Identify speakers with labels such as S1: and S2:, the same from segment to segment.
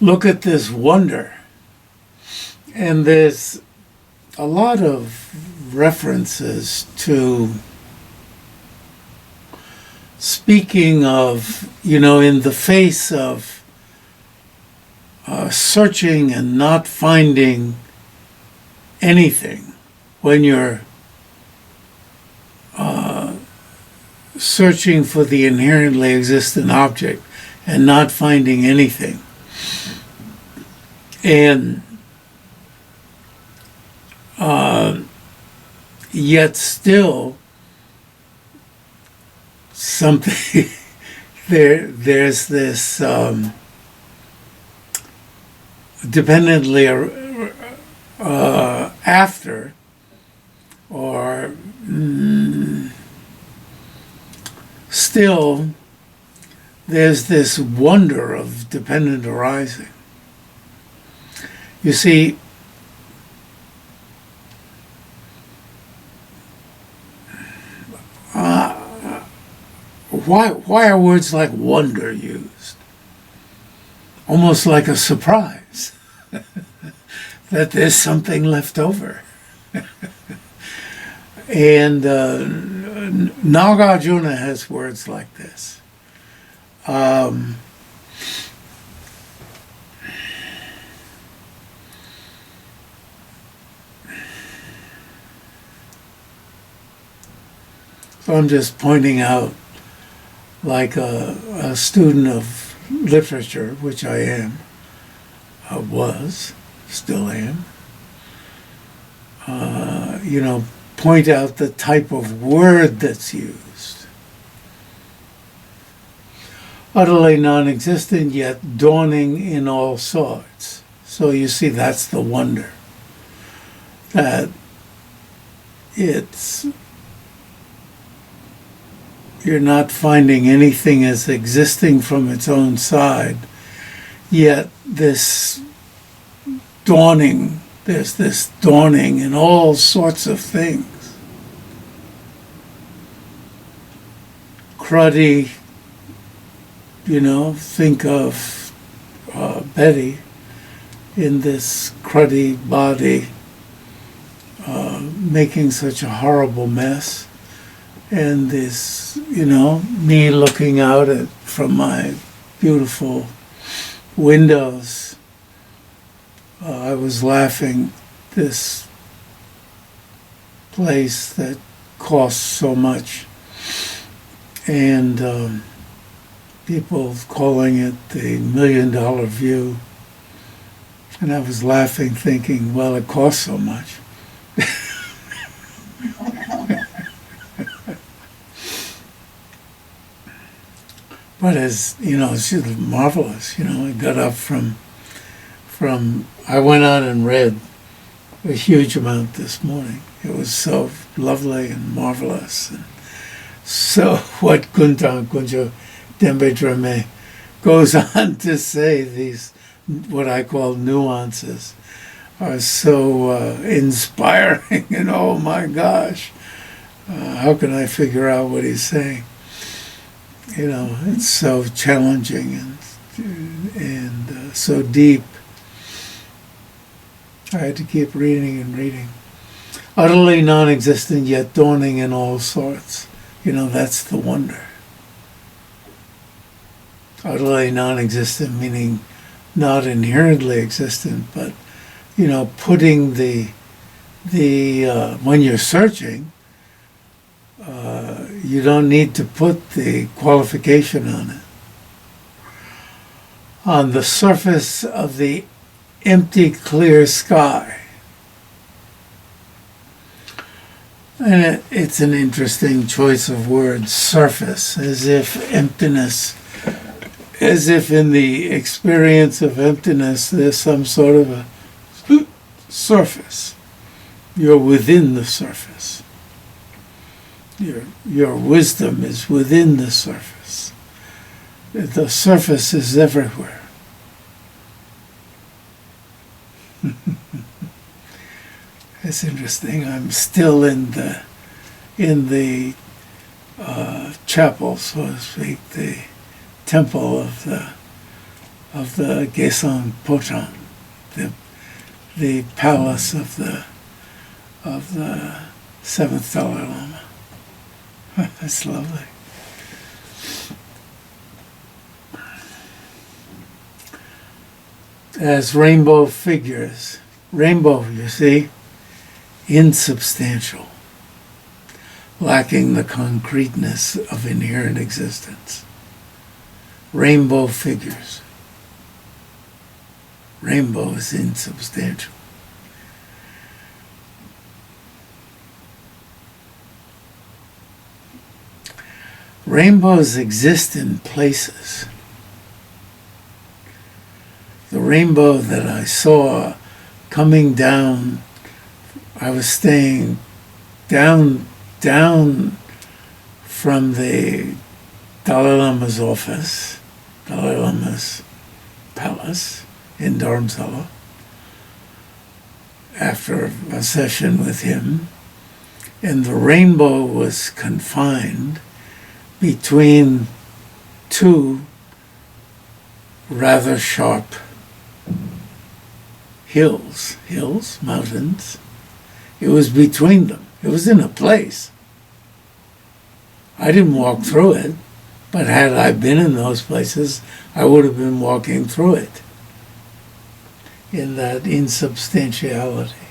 S1: look at this wonder. And there's a lot of references to speaking of, in the face of searching and not finding anything, when you're searching for the inherently existent object and not finding anything. And yet still something there's this dependently after, or still there's this wonder of dependent arising. You see, why are words like wonder used? Almost like a surprise that there's something left over. And Nagarjuna has words like this. So I'm just pointing out, like a student of literature, which I am, was, still am, point out the type of word that's used. Utterly non-existent, yet dawning in all sorts. So you see, that's the wonder. That you're not finding anything as existing from its own side, yet there's this dawning in all sorts of things. Cruddy, think of Betty in this cruddy body, making such a horrible mess. And this, me looking out from my beautiful windows, I was laughing, this place that costs so much, and people calling it the $1 million view. And I was laughing, thinking, well, it costs so much. But it's just marvelous. I got up from, I went out and read a huge amount this morning. It was so lovely and marvelous. And so what Kunta Kunjo Dembe Drame goes on to say, these, what I call nuances, are so inspiring, and oh my gosh, how can I figure out what he's saying? It's so challenging and so deep. I had to keep reading and reading. Utterly non-existent, yet dawning in all sorts. That's the wonder. Utterly non-existent, meaning not inherently existent, but, putting the when you're searching, you don't need to put the qualification on it. On the surface of the empty, clear sky. And it's an interesting choice of words, surface, as if emptiness, as if in the experience of emptiness there's some sort of a surface. You're within the surface. Your wisdom is within the surface. The surface is everywhere. It's interesting. I'm still in the chapel, so to speak, the temple of the the Kalsang-gya-tsho, the palace of the seventh Dalai Lama. That's lovely. As rainbow figures, rainbow, you see, insubstantial, lacking the concreteness of inherent existence. Rainbow figures. Rainbow is insubstantial. Rainbows exist in places. The rainbow that I saw coming down, I was staying down from the Dalai Lama's office, Dalai Lama's palace in Dharamsala, after a session with him, and the rainbow was confined between two rather sharp mountains. It was between them. It was in a place. I didn't walk through it, but had I been in those places, I would have been walking through it in that insubstantiality.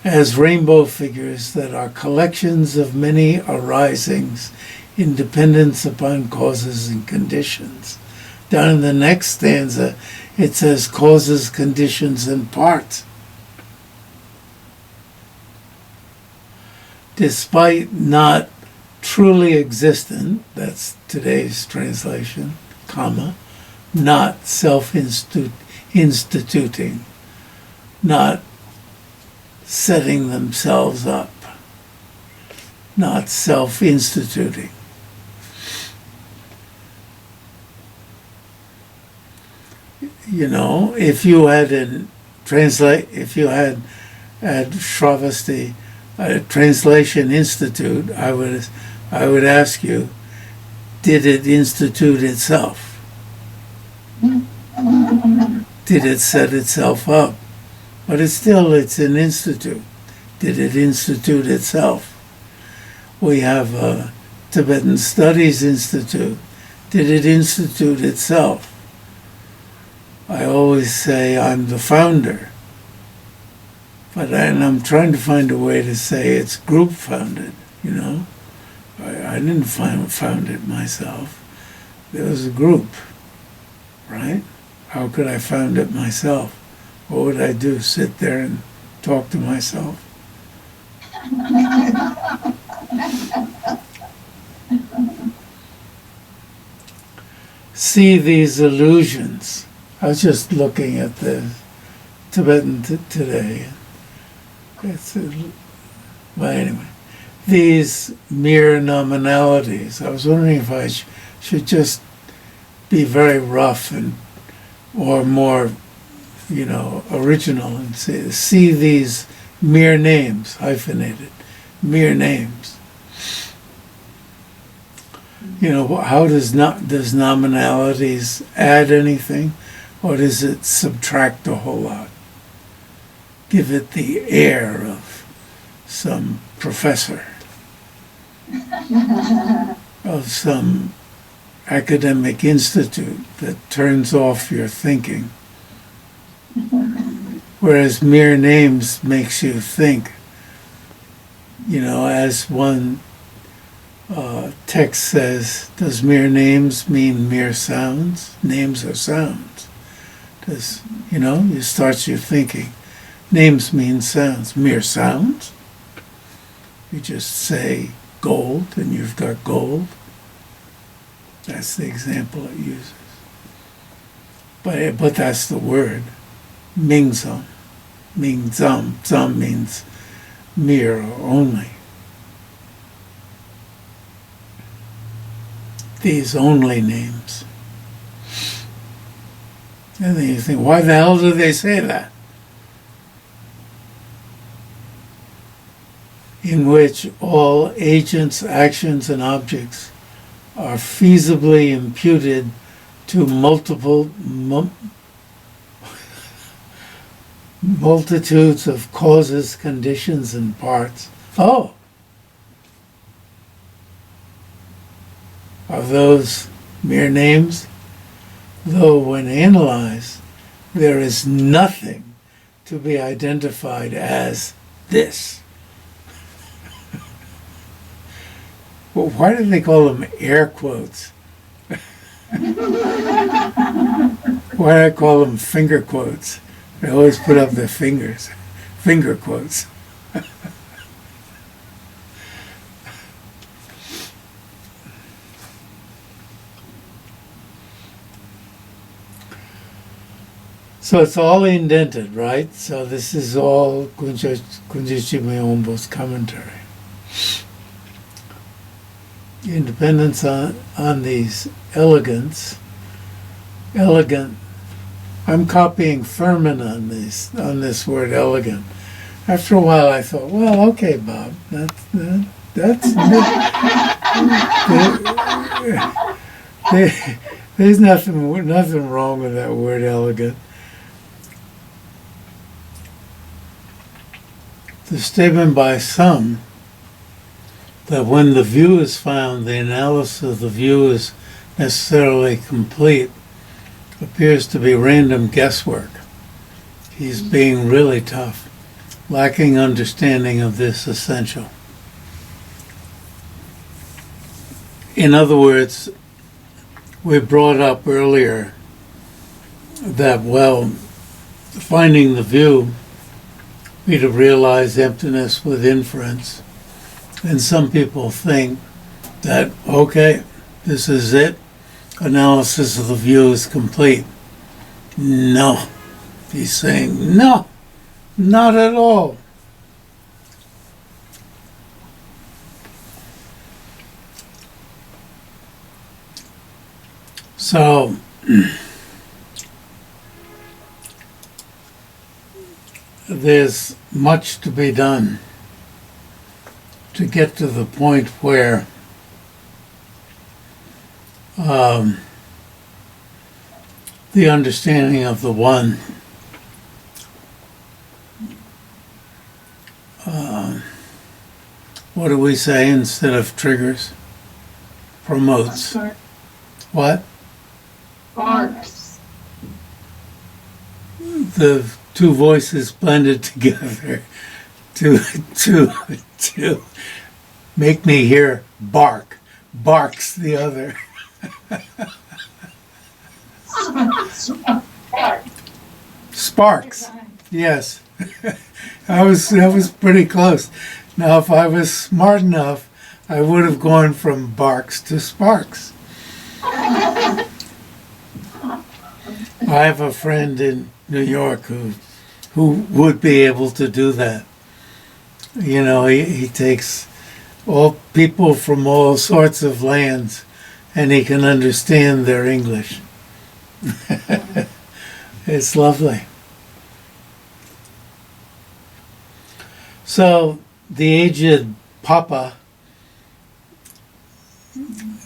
S1: As rainbow figures that are collections of many arisings in dependence upon causes and conditions. Down in the next stanza, it says causes, conditions, and parts. Despite not truly existent, that's today's translation, comma, not self-instituting, not setting themselves up, not self-instituting. You know, if you had at Shravasti Translation Institute, I would ask you, did it institute itself? Did it set itself up? But it's an institute. Did it institute itself? We have a Tibetan Studies Institute. Did it institute itself? I always say I'm the founder, and I'm trying to find a way to say it's group founded, you know. I didn't found it myself. There was a group, right? How could I found it myself? What would I do? Sit there and talk to myself? See these illusions. I was just looking at the Tibetan today. Well, anyway, these mere nominalities. I was wondering if I should just be very rough or more, original and see these mere names, hyphenated, mere names. How does nominalities add anything? Or does it subtract a whole lot? Give it the air of some professor, of some academic institute that turns off your thinking. Whereas mere names makes you think. As one text says, does mere names mean mere sounds? Names are sounds. You start your thinking. Names mean sounds. Mere sounds? You just say gold and you've got gold. That's the example it uses. But that's the word. Mingzam. Mingzam. Zam means mere or only. These only names. And then you think, why the hell do they say that? In which all agents, actions, and objects are feasibly imputed to multitudes of causes, conditions, and parts. Oh, are those mere names? Though when analyzed, there is nothing to be identified as this. Well, why do they call them air quotes? Why do I call them finger quotes? They always put up their fingers. Finger quotes. So it's all indented, right? So this is all Kunjichi Meombo's commentary. Independence on these elegant. I'm copying Thurman on this word elegant. After a while, I thought, well, okay, Bob, that's there's nothing wrong with that word elegant. The statement by some that when the view is found, the analysis of the view is necessarily complete appears to be random guesswork. He's being really tough, lacking understanding of this essential. In other words, we brought up earlier that, well, finding the view be to realize emptiness with inference. And some people think that, okay, this is it. Analysis of the view is complete. No. He's saying, no, not at all. So, there's much to be done to get to the point where the understanding of the one what do we say instead of triggers? Promotes. What?
S2: Sparks.
S1: The two voices blended together to make me hear bark. Barks the other. Sparks. Yes. That was pretty close. Now, if I was smart enough, I would have gone from barks to sparks. I have a friend in New York who would be able to do that. You know, he takes all people from all sorts of lands and he can understand their English. It's lovely. So the aged Papa,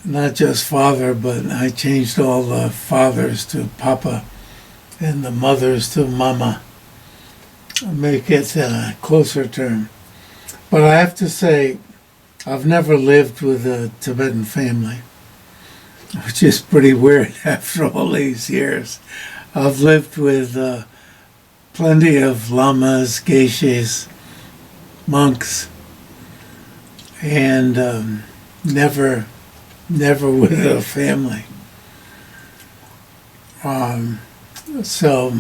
S1: not just father, but I changed all the fathers to Papa and the mothers to Mama. Make it a closer term. But I have to say, I've never lived with a Tibetan family, which is pretty weird after all these years. I've lived with plenty of lamas, geishas, monks, and never with a family. So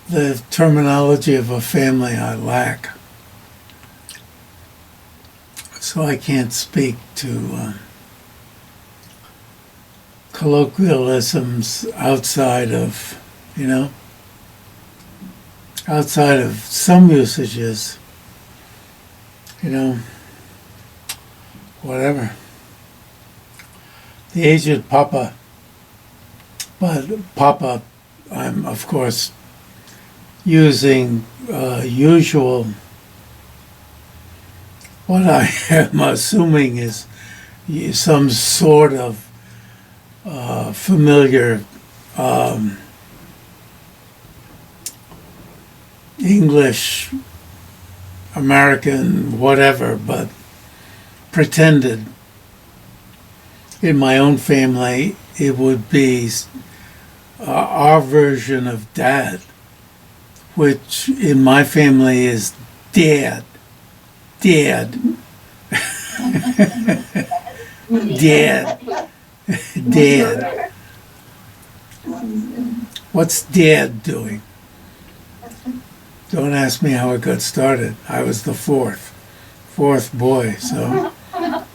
S1: the terminology of a family I lack. So I can't speak to colloquialisms outside of, outside of some usages, whatever. The aged Papa, but Papa, I'm of course using usual, what I am assuming is some sort of familiar English, American, whatever, but pretended. In my own family, it would be our version of dad, which in my family is dad. Dad. Dad. Dad. What's dad doing? Don't ask me how it got started. I was the fourth boy, so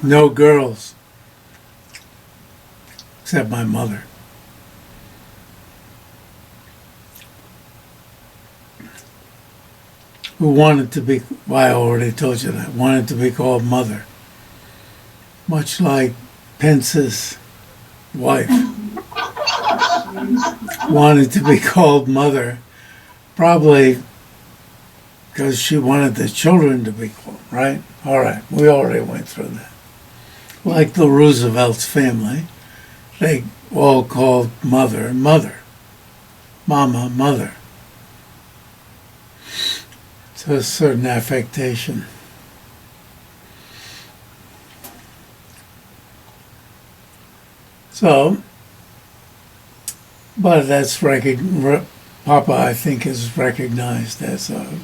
S1: no girls, except my mother. Who wanted to be, well, I already told you that, wanted to be called mother. Much like Pence's wife wanted to be called mother, probably because she wanted the children to be called, right? All right, we already went through that. Like the Roosevelt's family, they all called mother, mother, mama, mother. So a certain affectation. So, but that's Papa, I think, is recognized as a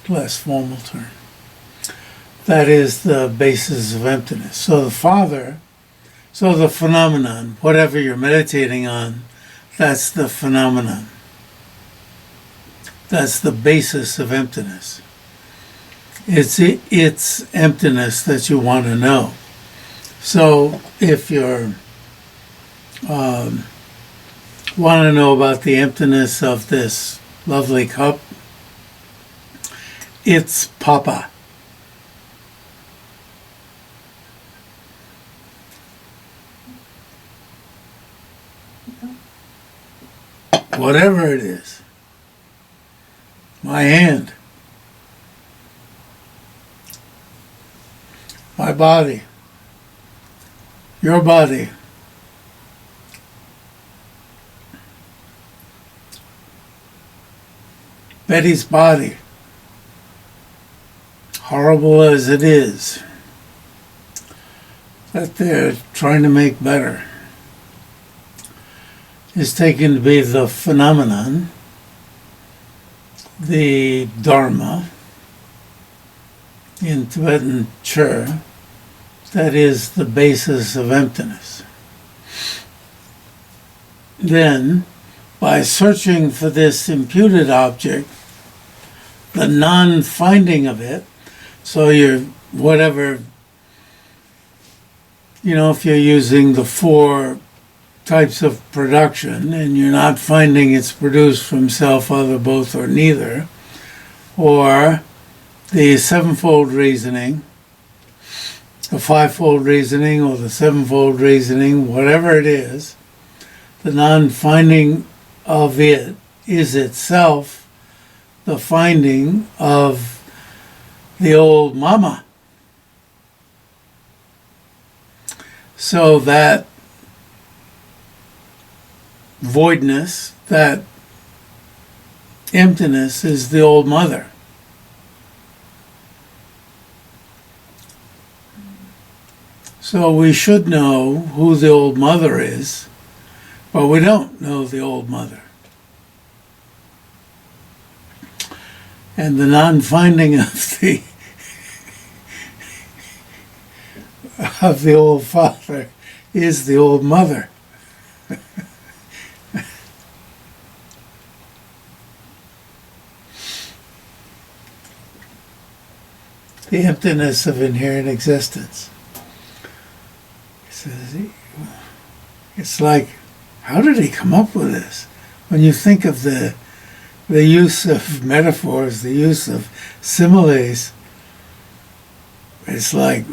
S1: less formal term. That is the basis of emptiness. So the Father, so the phenomenon, whatever you're meditating on, that's the phenomenon. That's the basis of emptiness. It's emptiness that you want to know. So if you're want to know about the emptiness of this lovely cup, it's Papa. Whatever it is. My hand. My body. Your body. Betty's body. Horrible as it is, that they're trying to make better, is taken to be the phenomenon, the Dharma, in Tibetan Chur, that is the basis of emptiness. Then, by searching for this imputed object, the non-finding of it, so you're, whatever, if you're using the 4 types of production and you're not finding it's produced from self, other, both, or neither, or the 7-fold reasoning, the 5-fold reasoning, or the 7-fold reasoning, whatever it is, the non-finding of it is itself the finding of the old mama. So that voidness, that emptiness is the old mother. So we should know who the old mother is, but we don't know the old mother. And the non-finding of the old father is the old mother. The emptiness of inherent existence. It's like, how did he come up with this? When you think of the use of metaphors, the use of similes, it's like,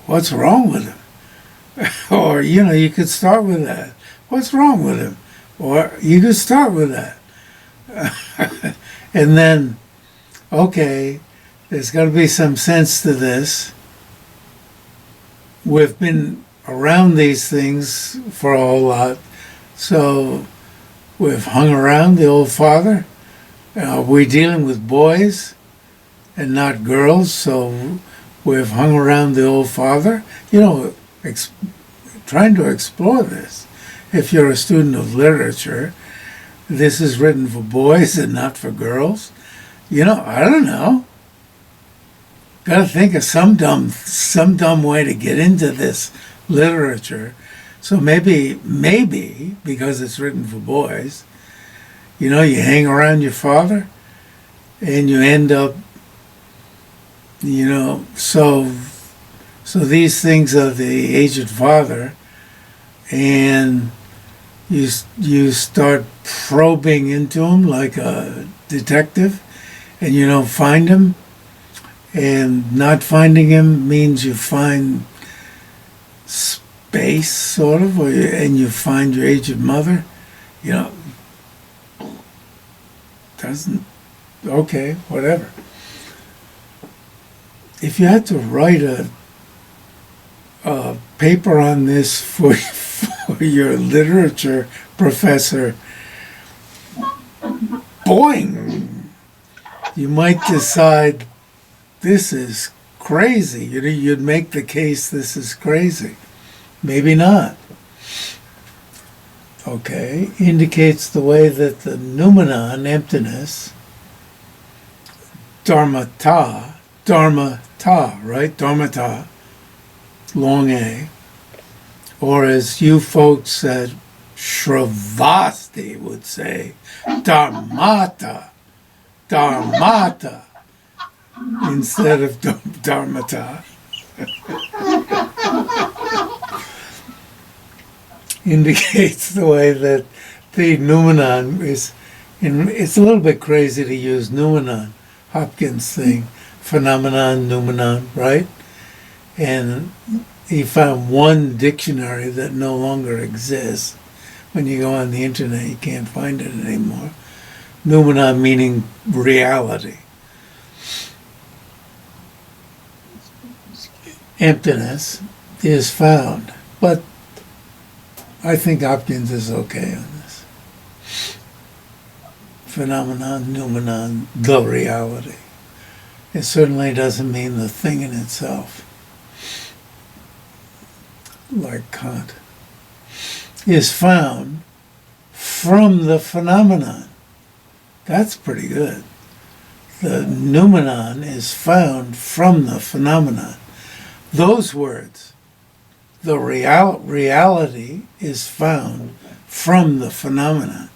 S1: what's wrong with him? Or, you could start with that. What's wrong with him? Or you could start with that. And then, okay, there's got to be some sense to this. We've been around these things for a whole lot. So we've hung around the old father. We're dealing with boys and not girls, so we've hung around the old father. You know, trying to explore this. If you're a student of literature, this is written for boys and not for girls. You know, I don't know. Got to think of some dumb way to get into this literature. So maybe because it's written for boys, you know, you hang around your father, and you end up, you know, so these things are the aged father, and you start probing into him like a detective, and you don't find him, and not finding him means you find space, sort of, and you find your aged mother. You know, doesn't, okay, whatever. If you had to write a paper on this for your literature professor, boing, you might decide this is crazy. You'd make the case this is crazy. Maybe not. Okay, indicates the way that the noumenon, emptiness, dharmata, right? Dharmata, long A, or as you folks at Shravasti would say, dharmata, instead of dharmata. Indicates the way that the noumenon is, it's a little bit crazy to use noumenon, Hopkins thing, phenomenon, noumenon, right? And he found one dictionary that no longer exists. When you go on the internet, you can't find it anymore. Noumenon meaning reality. Emptiness is found, but I think Hopkins is okay on this. Phenomenon, noumenon, the reality. It certainly doesn't mean the thing in itself. Like Kant. Is found from the phenomenon. That's pretty good. The noumenon is found from the phenomenon. Those words, the reality is found from the phenomenon.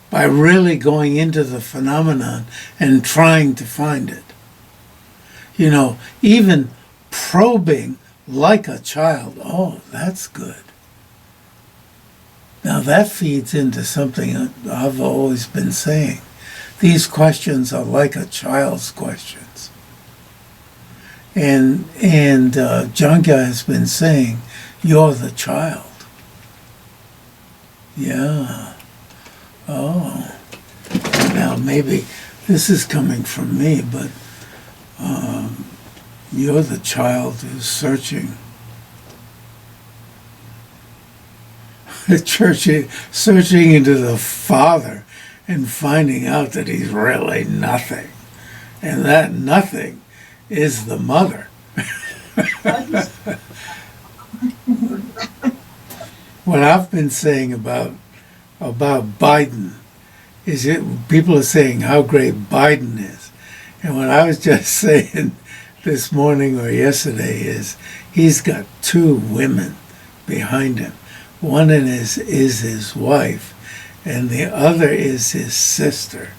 S1: By really going into the phenomenon and trying to find it. You know, even probing like a child. Oh, that's good. Now that feeds into something I've always been saying. These questions are like a child's questions. And Jangya has been saying, you're the child. Yeah. Oh. Now maybe this is coming from me, but you're the child who's searching. Searching into the Father and finding out that he's really nothing. And that nothing is the mother. What I've been saying about Biden is people are saying how great Biden is. And what I was just saying this morning or yesterday is he's got two women behind him. One is his wife, and the other is his sister.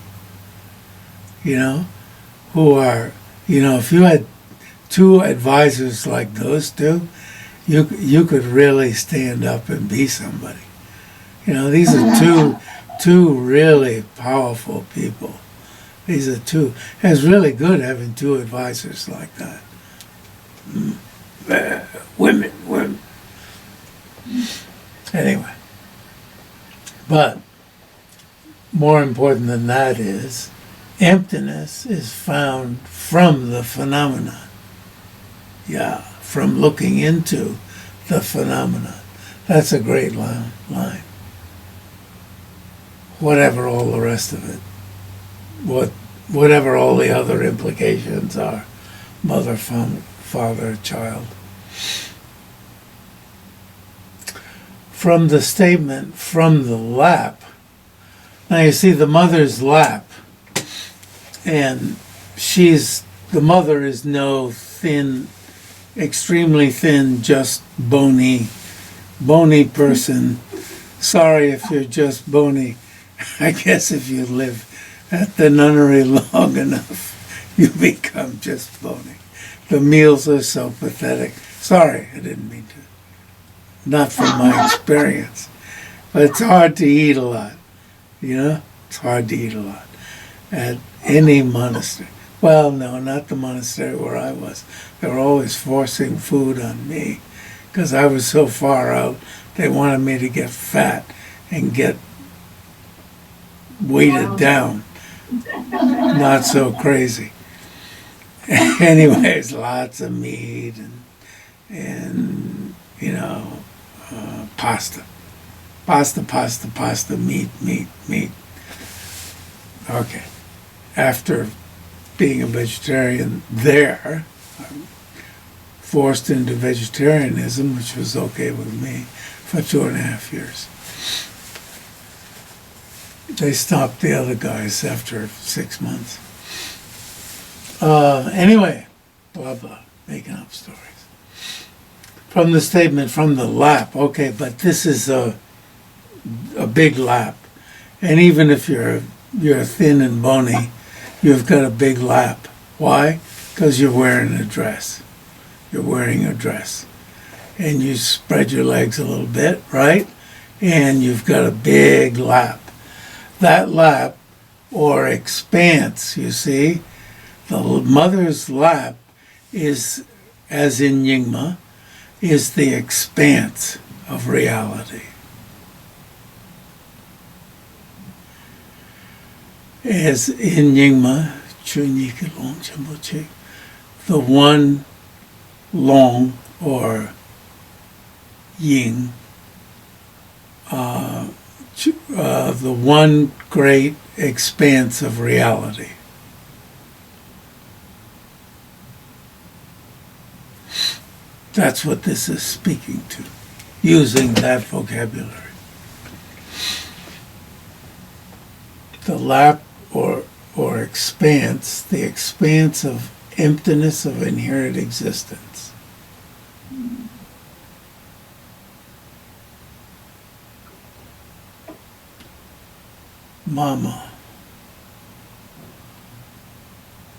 S1: You know, who are, you know, if you had two advisors like those two, you could really stand up and be somebody. You know, these are two really powerful people. These are two. It's really good having two advisors like that. Women. Anyway. But more important than that is, emptiness is found from the phenomenon. Yeah, from looking into the phenomenon. That's a great line. Whatever all the rest of it, whatever all the other implications are, mother, father, child. From the statement, from the lap. Now you see the mother's lap, and the mother is no thin, extremely thin, just bony person. Sorry if you're just bony. I guess if you live at the nunnery long enough, you become just bony. The meals are so pathetic. Sorry, I didn't mean to. Not from my experience. But it's hard to eat a lot. You know? It's hard to eat a lot. At any monastery. Well, no, not the monastery where I was. They were always forcing food on me because I was so far out. They wanted me to get fat and get weighted down. Not so crazy. Anyways, lots of meat and you know, pasta, meat. Okay. After being a vegetarian there, I'm forced into vegetarianism, which was okay with me, for 2.5 years. They stopped the other guys after 6 months. Anyway, blah, blah, making up stories. From the statement, from the lap, okay, but this is a big lap. And even if you're thin and bony, you've got a big lap. Why? Because you're wearing a dress. You're wearing a dress. And you spread your legs a little bit, right? And you've got a big lap. That lap, or expanse, you see, the mother's lap is, as in Nyingma, is the expanse of reality. As in Nyingma, the one long, or ying, the one great expanse of reality. That's what this is speaking to, using that vocabulary. The lap or expanse, the expanse of emptiness of inherent existence. Mama.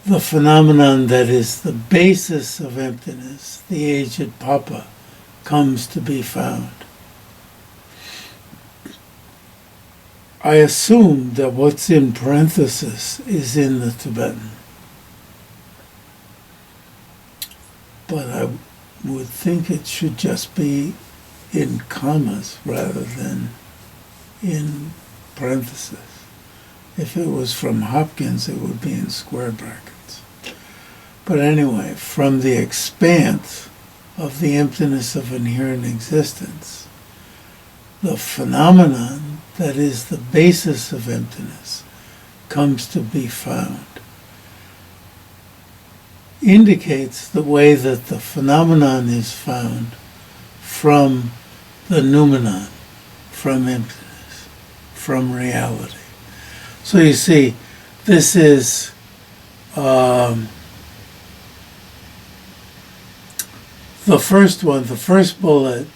S1: The phenomenon that is the basis of emptiness, the aged Papa, comes to be found. I assume that what's in parenthesis is in the Tibetan. But I would think it should just be in commas rather than in parenthesis. If it was from Hopkins, it would be in square brackets. But anyway, from the expanse of the emptiness of inherent existence, the phenomenon that is the basis of emptiness comes to be found. Indicates the way that the phenomenon is found from the noumenon, from emptiness, from reality. So you see, this is the first one. The first bullet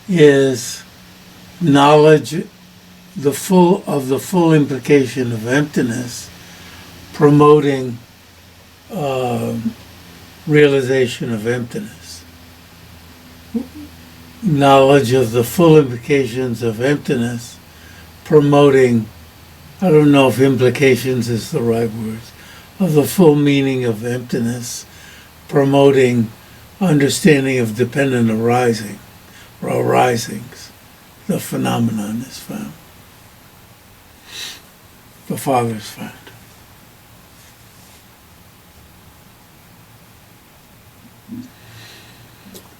S1: is knowledge, the full implication of emptiness, promoting realization of emptiness. Knowledge of the full implications of emptiness, promoting, I don't know if implications is the right word, of the full meaning of emptiness, promoting understanding of dependent arising, or arisings. The phenomenon is found. The Father's found.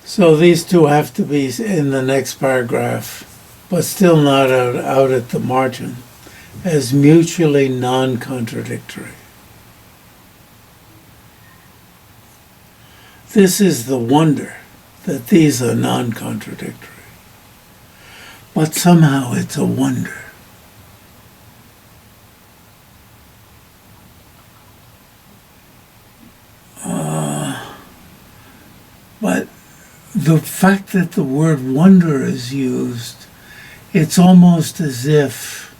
S1: So these two have to be in the next paragraph, but still not out at the margin, as mutually non-contradictory. This is the wonder, that these are non-contradictory. But somehow it's a wonder. But the fact that the word wonder is used, it's almost as if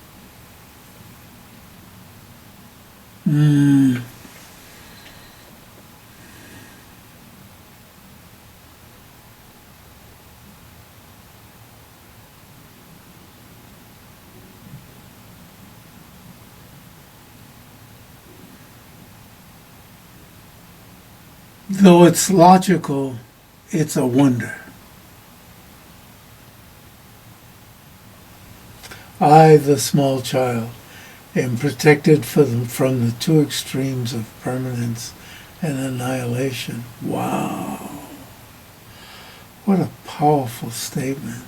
S1: though it's logical, it's a wonder. I, the small child, am protected from the two extremes of permanence and annihilation. Wow. What a powerful statement.